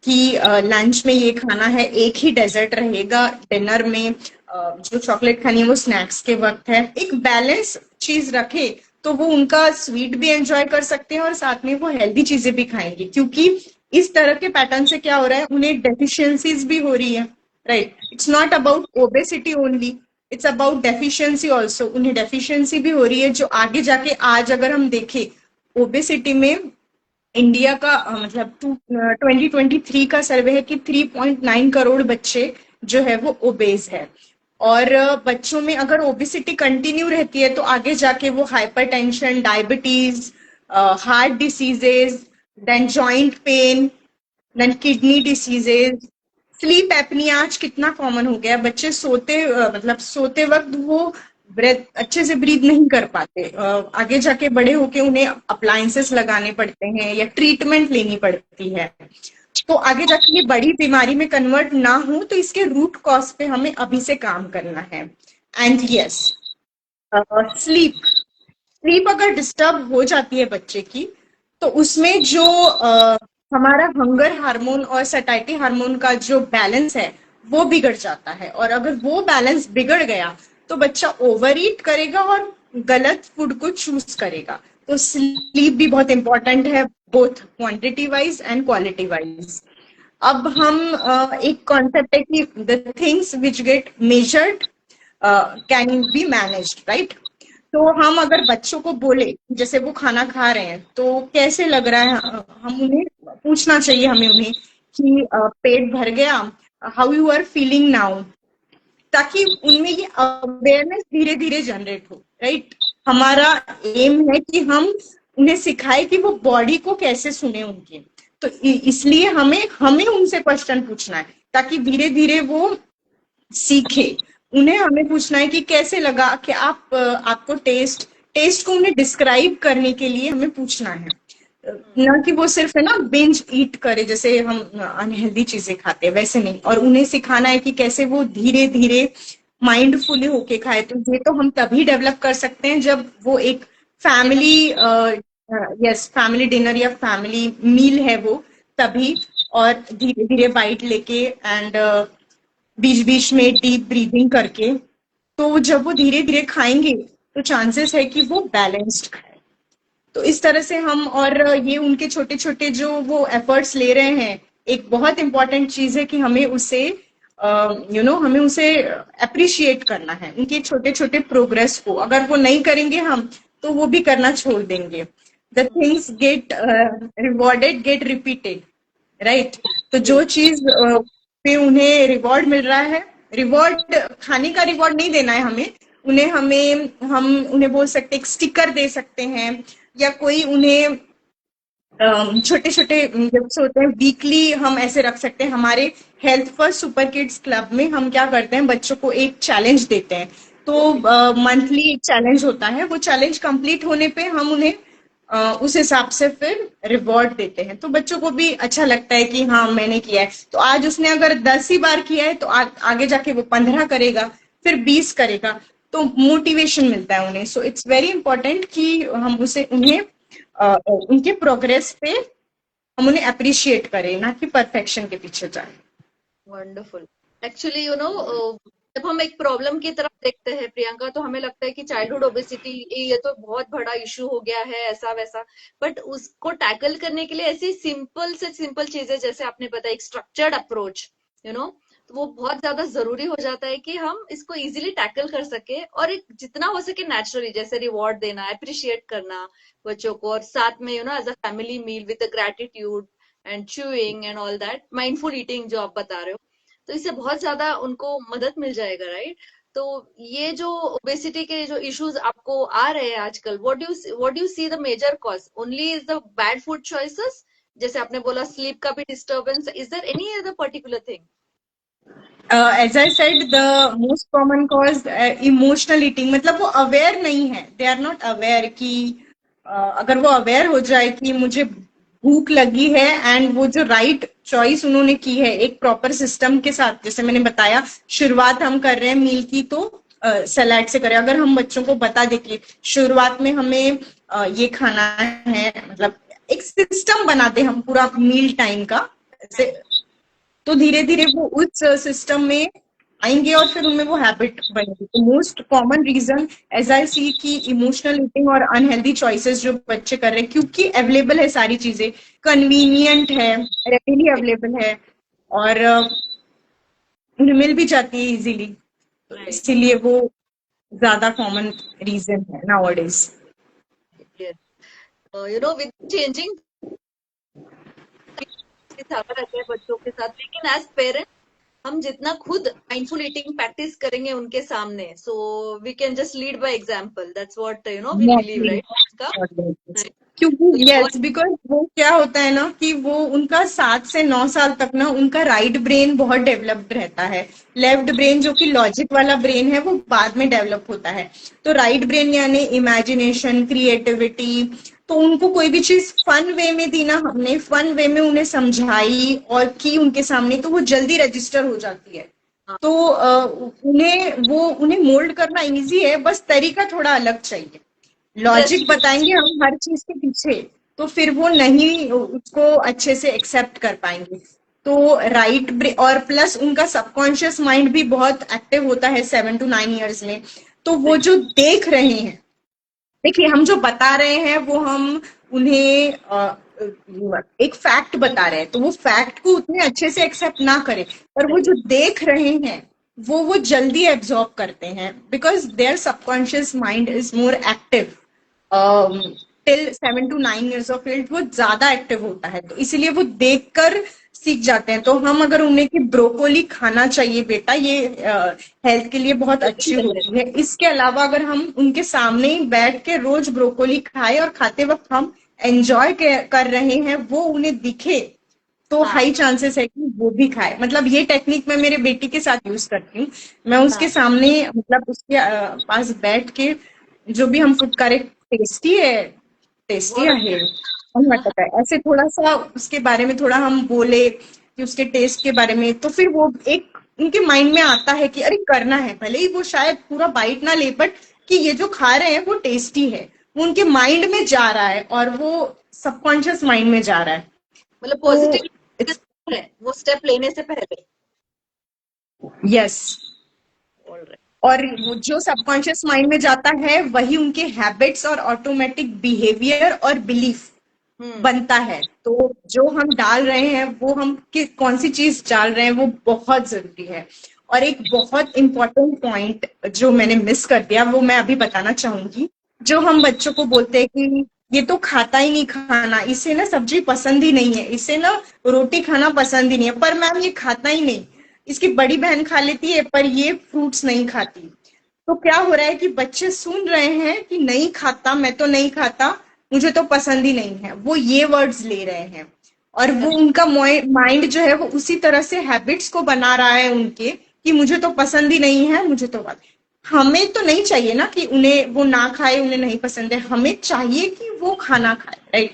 कि लंच में ये खाना है, एक ही डेजर्ट रहेगा, डिनर में जो चॉकलेट खानी है वो स्नैक्स के वक्त है, एक बैलेंस चीज रखे, तो वो उनका स्वीट भी एंजॉय कर सकते हैं और साथ में वो हेल्दी चीजें भी खाएंगे। क्योंकि इस तरह के पैटर्न से क्या हो रहा है, उन्हें डेफिशिएंसीज भी हो रही है, right. It's not about obesity only, it's about deficiency also. उन्हें डेफिशिएंसी भी हो रही है जो आगे जाके, आज अगर हम देखें ओबेसिटी में इंडिया का मतलब 2023 का सर्वे है कि 3.9 करोड़ बच्चे जो है वो ओबेज है। और बच्चों में अगर ओबेसिटी कंटिन्यू रहती है तो आगे जाके वो hypertension, diabetes, heart diseases, then joint pain, then kidney diseases, sleep apnea आज कितना कॉमन हो गया। बच्चे सोते मतलब सोते वक्त वो ब्रेथ अच्छे से ब्रीथ नहीं कर पाते, आगे जाके बड़े होके उन्हें अप्लायंसेस लगाने पड़ते हैं या ट्रीटमेंट लेनी पड़ती है। तो आगे जाके ये बड़ी बीमारी में कन्वर्ट ना हो, तो इसके रूट कॉज पे हमें अभी से काम करना है। एंड यस, स्लीप, स्लीप अगर डिस्टर्ब हो जाती है बच्चे की, तो उसमें जो हमारा हंगर हार्मोन और सैटिस्फैक्शन हार्मोन का जो बैलेंस है वो बिगड़ जाता है, और अगर वो बैलेंस बिगड़ गया तो बच्चा ओवर ईट करेगा और गलत फूड को चूज करेगा। तो स्लीप भी बहुत इंपॉर्टेंट है, both quantity wise and quality wise. अब हम एक कॉन्सेप्ट है कि the things which get measured can be managed, right. तो हम अगर बच्चों को बोले, जैसे वो खाना खा रहे हैं तो कैसे लग रहा है, हम उन्हें पूछना चाहिए, हमें उन्हें कि पेट भर गया, how you are feeling now, ताकि उनमें ये अवेयरनेस धीरे धीरे जनरेट हो, राइट। हमारा एम है कि हम उन्हें सिखाए कि वो बॉडी को कैसे सुने उनके। तो इसलिए हमें हमें उनसे क्वेश्चन पूछना है ताकि धीरे धीरे वो सीखे। उन्हें हमें पूछना है कि कैसे लगा, कि आपको टेस्ट को उन्हें डिस्क्राइब करने के लिए हमें पूछना है, ना कि वो सिर्फ है ना बिंज ईट करे, जैसे हम अनहेल्दी चीजें खाते हैं वैसे नहीं। और उन्हें सिखाना है कि कैसे वो धीरे धीरे माइंडफुली होके खाए। तो ये तो हम तभी डेवलप कर सकते हैं जब वो एक फैमिली, यस, फैमिली डिनर या फैमिली मील है वो, तभी। और धीरे धीरे बाइट लेके एंड बीच बीच में डीप ब्रीदिंग करके, तो जब वो धीरे धीरे खाएंगे तो चांसेस है कि वो बैलेंस्ड खाए। तो इस तरह से हम, और ये उनके छोटे छोटे जो वो एफर्ट्स ले रहे हैं, एक बहुत इंपॉर्टेंट चीज है कि हमें उसे हमें उसे अप्रिशिएट करना है, उनके छोटे छोटे प्रोग्रेस को। अगर वो नहीं करेंगे हम, तो वो भी करना छोड़ देंगे। The things get rewarded get repeated, right. तो जो चीज पे उन्हें रिवॉर्ड मिल रहा है, रिवॉर्ड खाने का रिवॉर्ड नहीं देना है हमें उन्हें, हम उन्हें बोल सकते हैं, एक स्टिकर दे सकते हैं, या कोई उन्हें छोटे छोटे गिफ्ट्स होते हैं, वीकली हम ऐसे रख सकते हैं। हमारे health first super kids club में हम क्या करते हैं, बच्चों को एक चैलेंज देते हैं। तो मंथली एक चैलेंज होता है, वो चैलेंज कंप्लीट होने पे हम उन्हें उस हिसाब से फिर रिवॉर्ड देते हैं। तो बच्चों को भी अच्छा लगता है कि हाँ मैंने किया है। तो आज उसने अगर 10 ही बार किया है तो आगे जाके वो 15 करेगा, फिर 20 करेगा, तो मोटिवेशन मिलता है उन्हें। सो इट्स वेरी इंपॉर्टेंट कि हम उन्हें उनके प्रोग्रेस पे हम उन्हें अप्रिशिएट करें, ना कि परफेक्शन के पीछे जाए। वंडरफुल। एक्चुअली जब हम एक प्रॉब्लम की तरफ देखते हैं प्रियंका, तो हमें लगता है कि चाइल्डहुड ओबेसिटी ये तो बहुत बड़ा इशू हो गया है, ऐसा वैसा। बट उसको टैकल करने के लिए ऐसी सिंपल से सिंपल चीजें, जैसे आपने बताया, एक स्ट्रक्चर्ड अप्रोच, यू नो तो वो बहुत ज्यादा जरूरी हो जाता है कि हम इसको इजीली टैकल कर सके। और एक जितना हो सके नेचुरली, जैसे रिवॉर्ड देना, अप्रिशिएट करना बच्चों को, और साथ में as a family meal with gratitude and chewing and all that, mindful eating जो आप बता रहे हो, तो इससे बहुत ज्यादा उनको मदद मिल जाएगा, राइट। तो ये जो ओबेसिटी के जो इश्यूज आपको आ रहे हैं आजकल, what do you see the major cause? Only is the bad food choices, जैसे आपने बोला स्लीप का भी disturbance, is there any other particular thing? As I said, the most common cause emotional eating. मतलब वो अवेयर नहीं है, दे आर नॉट अवेयर कि अगर वो अवेयर हो जाए कि मुझे भूख लगी है, एंड वो जो राइट चॉइस उन्होंने की है एक प्रॉपर सिस्टम के साथ, जैसे मैंने बताया शुरुआत हम कर रहे हैं मील की, तो सलाद से करें। अगर हम बच्चों को बता दें कि शुरुआत में हमें ये खाना है, मतलब एक सिस्टम बना दे हम पूरा मील टाइम का, तो धीरे धीरे वो उस सिस्टम में आएंगे और फिर उनमें वो हैबिट बनेगी। तो most common reason as I see कि इमोशनल ईटिंग और अनहेल्दी चॉइसेस जो बच्चे कर रहे हैं, क्योंकि अवेलेबल है सारी चीजें, कन्वीनियंट है, रेडीली अवेलेबल है, और उन्हें मिल भी जाती है इजीली, तो इसीलिए वो ज्यादा कॉमन रीजन है नाउअडेज। विद चेंजिंग रहता है बच्चों के साथ, लेकिन एज पेरेंट हम जितना खुद माइंडफुल ईटिंग प्रैक्टिस करेंगे उनके सामने, so we can just lead by example, that's what we believe, right. क्योंकि यस, बिकॉज वो क्या होता है ना कि वो उनका 7 से 9 साल तक ना उनका राइट ब्रेन बहुत डेवलप्ड रहता है। लेफ्ट ब्रेन जो कि लॉजिक वाला ब्रेन है वो बाद में डेवलप होता है। तो राइट ब्रेन यानी इमेजिनेशन, क्रिएटिविटी, तो उनको कोई भी चीज फन वे में दी ना हमने, फन वे में उन्हें समझाई और की उनके सामने, तो वो जल्दी रजिस्टर हो जाती है। तो उन्हें मोल्ड करना इजी है, बस तरीका थोड़ा अलग चाहिए। लॉजिक बताएंगे हम हर चीज के पीछे, तो फिर वो नहीं उसको अच्छे से एक्सेप्ट कर पाएंगे। तो राइट और प्लस उनका सबकॉन्शियस माइंड भी बहुत एक्टिव होता है 7 to 9 ईयर्स में। तो वो राइट। जो देख रहे हैं, देखिए हम जो बता रहे हैं वो हम उन्हें एक फैक्ट बता रहे हैं, तो वो फैक्ट को उतने अच्छे से एक्सेप्ट ना करें, पर वो जो देख रहे हैं वो जल्दी एब्जॉर्ब करते हैं, because their subconscious mind is more active till 7 to 9 years of age. वो ज्यादा एक्टिव होता है, तो इसीलिए वो देखकर सीख जाते हैं। तो हम अगर उन्हें कि ब्रोकोली खाना चाहिए बेटा, ये हेल्थ के लिए बहुत अच्छी होती है, इसके अलावा अगर हम उनके सामने ही बैठ के रोज ब्रोकोली खाए और खाते वक्त हम एंजॉय कर रहे हैं, वो उन्हें दिखे, तो हाँ हाई चांसेस है कि वो भी खाए। मतलब ये टेक्निक मैं मेरे बेटी के साथ यूज करती हूँ। मैं उसके हाँ। सामने मतलब उसके पास बैठ के जो भी हम फूड करे, टेस्टी है, टेस्टी बहुत है, अच्छा। हम वाटत है, ऐसे थोड़ा सा उसके बारे में थोड़ा हम बोले कि उसके टेस्ट के बारे में, तो फिर वो एक उनके माइंड में आता है कि अरे करना है, भले ही वो शायद पूरा बाइट ना ले, बट कि ये जो खा रहे हैं वो टेस्टी है, वो उनके माइंड में जा रहा है और वो सबकॉन्शियस माइंड में जा रहा है। मतलब तो पॉजिटिव है वो स्टेप लेने से पहले। Yes, all right. और वो जो सबकॉन्शियस माइंड में जाता है वही उनके हैबिट्स और ऑटोमेटिक बिहेवियर और बिलीफ हम्म। बनता है। तो जो हम डाल रहे हैं वो हम कौन सी चीज डाल रहे हैं वो बहुत जरूरी है। और एक बहुत इंपॉर्टेंट पॉइंट जो मैंने मिस कर दिया वो मैं अभी बताना चाहूंगी। जो हम बच्चों को बोलते हैं कि ये तो खाता ही नहीं खाना, इसे ना सब्जी पसंद ही नहीं है, इसे ना रोटी खाना पसंद ही नहीं है, पर मैम ये खाता ही नहीं, इसकी बड़ी बहन खा लेती है पर ये फ्रूट्स नहीं खाती। तो क्या हो रहा है कि बच्चे सुन रहे हैं कि नहीं खाता, मैं तो नहीं खाता, मुझे तो पसंद ही नहीं है, वो ये वर्ड्स ले रहे हैं, और वो उनका माइंड जो है वो उसी तरह से हैबिट्स को बना रहा है उनके, कि मुझे तो पसंद ही नहीं है, मुझे तो बात। हमें तो नहीं चाहिए ना कि उन्हें वो ना खाए, उन्हें नहीं पसंद है, हमें चाहिए कि वो खाना खाए, right.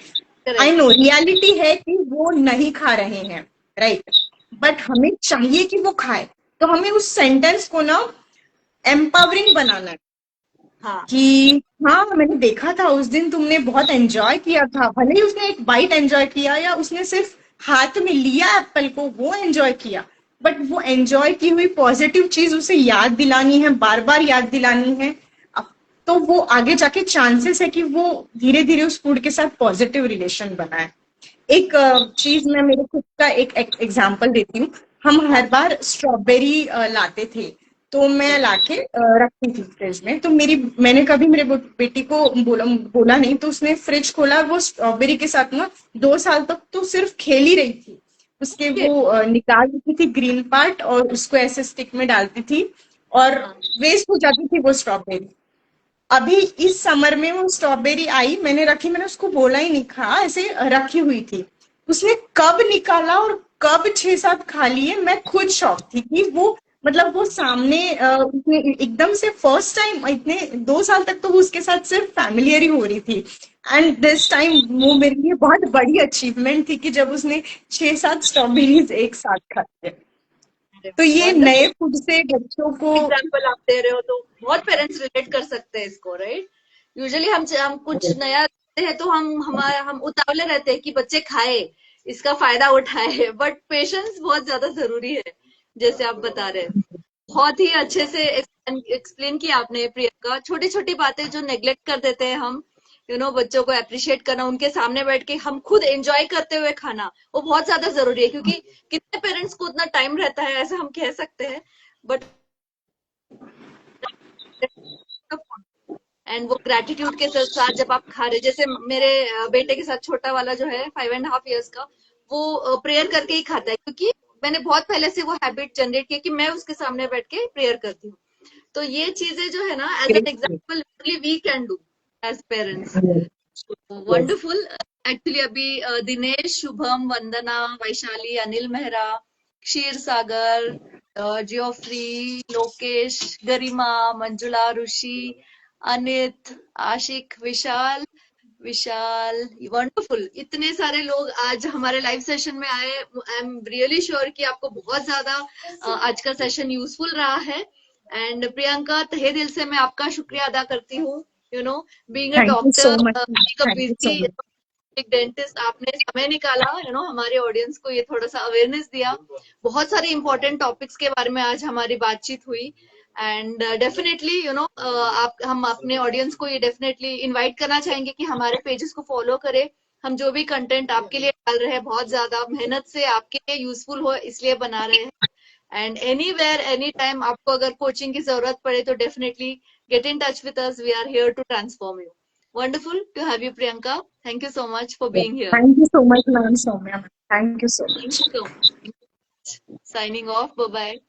I correct. No reality है कि वो नहीं खा रहे हैं, राइट, बट हमें चाहिए कि वो खाए। तो हमें उस सेंटेंस को ना एम्पावरिंग बनाना है हाँ। कि हाँ मैंने देखा था उस दिन तुमने बहुत एंजॉय किया था, भले ही उसने एक बाइट एंजॉय किया या उसने सिर्फ हाथ में लिया एप्पल को वो एंजॉय किया, बट वो एंजॉय की हुई पॉजिटिव चीज उसे याद दिलानी है, बार बार याद दिलानी है। तो वो आगे जाके चांसेस है कि वो धीरे धीरे उस फूड के साथ पॉजिटिव रिलेशन बनाए। एक चीज मैं मेरे खुद का एक एग्जांपल देती हूँ। हम हाँ। हर बार स्ट्रॉबेरी लाते थे, तो मैं लाके रखती थी फ्रिज में। तो मैंने कभी मेरे बेटी को बोला नहीं, तो उसने फ्रिज खोला, वो स्ट्रॉबेरी के साथ ना 2 साल तक तो सिर्फ खेल ही रही थी। उसके ओके। वो निकाल देती थी ग्रीन पार्ट और उसको ऐसे स्टिक में डालती थी, और हाँ। वेस्ट हो जाती थी वो स्ट्रॉबेरी। अभी इस समर में वो स्ट्रॉबेरी आई, मैंने रखी, मैंने उसको बोला ही नहीं, खा, ऐसे रखी हुई थी, उसने कब निकाला और कब 6-7 खा लिए। मैं खुद शॉक थी कि वो मतलब वो सामने उसने एकदम से फर्स्ट टाइम, इतने 2 साल तक तो वो उसके साथ सिर्फ फैमिलियर ही हो रही थी, एंड दिस टाइम वो मेरे लिए बहुत बड़ी अचीवमेंट थी कि जब उसने 6-7 स्ट्रॉबेरीज एक साथ खाई। तो ये नए वंडरफुल फूड से बच्चों को एग्जाम्पल आप दे रहे हो, तो बहुत पेरेंट्स रिलेट कर सकते हैं इसको, राइट। यूजुअली हम कुछ नया करते हैं तो हम उतावले रहते हैं कि बच्चे खाए, इसका फायदा उठाए, बट पेशेंस बहुत ज्यादा जरूरी है, जैसे आप बता रहे हैं। बहुत ही अच्छे से एक्सप्लेन किया आपने प्रियंका। छोटी छोटी बातें जो नेग्लेक्ट कर देते हैं हम, बच्चों को अप्रिशिएट करना, उनके सामने बैठ के हम खुद एंजॉय करते हुए खाना, वो बहुत ज्यादा जरूरी है, क्योंकि कितने पेरेंट्स को उतना टाइम रहता है, ऐसा हम कह सकते हैं, बट एंड वो ग्रेटिट्यूड के साथ जब आप खा रहे, जैसे मेरे बेटे के साथ छोटा वाला जो है 5.5 years का, वो प्रेयर करके ही खाता है, क्योंकि मैंने बहुत पहले से वो हैबिट जनरेट की कि मैं उसके सामने बैठ के प्रेयर करती हूँ। तो ये चीजें जो है ना, as an example we can do as parents. Wonderful. Actually अभी दिनेश, शुभम, वंदना, वैशाली, अनिल मेहरा, क्षीर सागर, जियोफ्री, लोकेश, गरिमा, मंजुला, ऋषि, अनित, आशिक, विशाल, विशाल, वंडरफुल, इतने सारे लोग आज हमारे लाइव सेशन में आए। आई एम रियली श्योर कि आपको बहुत ज्यादा आज का सेशन यूजफुल रहा है। एंड प्रियंका, तहे दिल से मैं आपका शुक्रिया अदा करती हूँ। Being a thank you so doctor, much, being a thank you so busy much. एक डेंटिस्ट, आपने समय निकाला हमारे ऑडियंस को ये थोड़ा सा अवेयरनेस दिया। बहुत सारे इंपॉर्टेंट टॉपिक्स के बारे में आज हमारी बातचीत हुई। एंड डेफिनेटली आप हम अपने ऑडियंस को ये डेफिनेटली इनवाइट करना चाहेंगे कि हमारे पेजेस को फॉलो करें। हम जो भी कंटेंट आपके लिए डाल रहे हैं बहुत ज्यादा मेहनत से आपके लिए यूजफुल हो इसलिए बना रहे हैं। एंड एनीवेयर एनी टाइम आपको अगर कोचिंग की जरूरत पड़े तो definitely get in touch with us, we are here to transform you. Wonderful to have you Priyanka, thank you so much for being here. Thank you so much, ma'am, Soumya. Thank you so thank much. You so much. Signing off, bye bye.